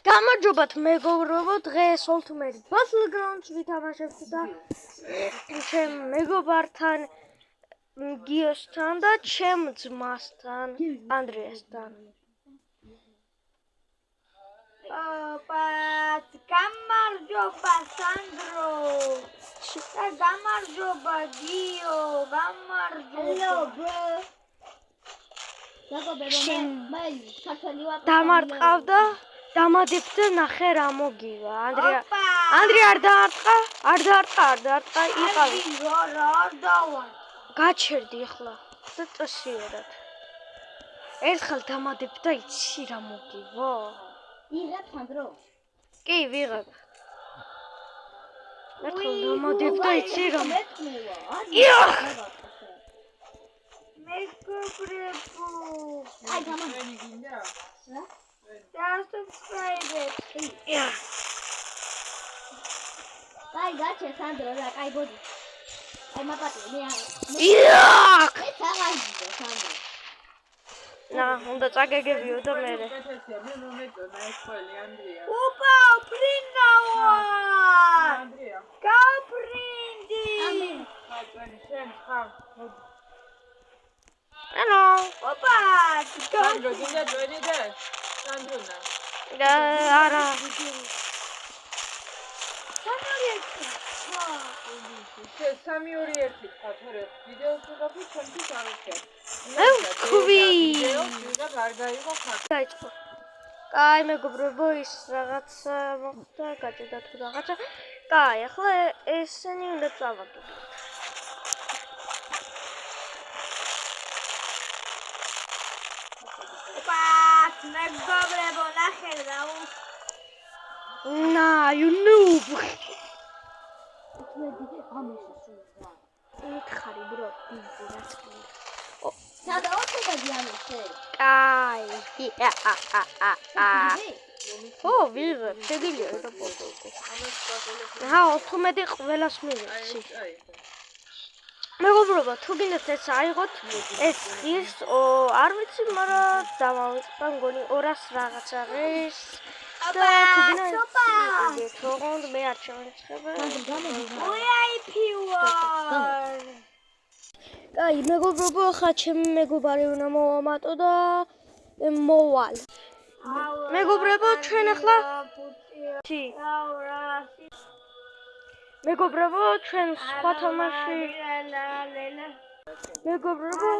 გამარჯობათ მეგობრებო, დღეს Ultimate Battlegrounds ვითამაშებთ და ჩემ მეგობართან გიოსთან და ჩემ ძმასთან ანდრიასთან. გამარჯობა სანდრო და გამარჯობა გიო, გამარჯობა. დამარტყავდა დამადებთ და ნახე რა მოგივა. ანდრია არ დაარტყა, იყავი. არ დავა. გაჩერდი ახლა და წესიერად. ერთხელ დამადებ და იცი რა მოგივა? იღებ სანდრო? კი, ვიღებ. ერთხელ დამადებ და იცი რა მეკნევა. მეგობრებო. აი გამარჯობა გინდა? subscribe it. Kai gache Sandro, la kai body. Ai mapate, me. Sandro. Na, უნდა წაგეგებიო და მე. Opa, prindawa. Andrea. Caprindi. Hello. Opa, Sandro, ginda join it. Sandro na. Ara. სამი ორი ერთი ხათორე ვიდეოს უყავი ჩემთვის არუხე. ვიღებ არ გაიღო ხათი. დაიწყო. კაი მეგობრებო, ის რაღაცა მოხდა, გაჭირდა თუ რაღაცა. კაი, ახლა ესენი უნდა წავაგებთ. Opa, მეგობრებო, ნახე რა. Nah, you noob. მითხარი ბრო, დიზი რაც გინდა. სადა ოთხი ამისე. კაი. ო, ვიღებ, შეგიძლია და ფოტო უკვე. რა, 18 ყველას მივეცი. მეგობრებო, თუ გინდათ ეს აიღოთ, ეს ღირს, არ ვიცი, მაგრამ დავავიწყდა მგონი 200 რაღაცა ღირს. და თუ გინდათ, თქო, მე არ შემეცხრება. კაი, მეგობრებო, ხა ჩემი მეგობარი უნდა მოვამატო და მოვალ. მეგობრებო, ჩვენ ახლა მეგობრებო, ჩვენ სხვა თამაში მეგობრებო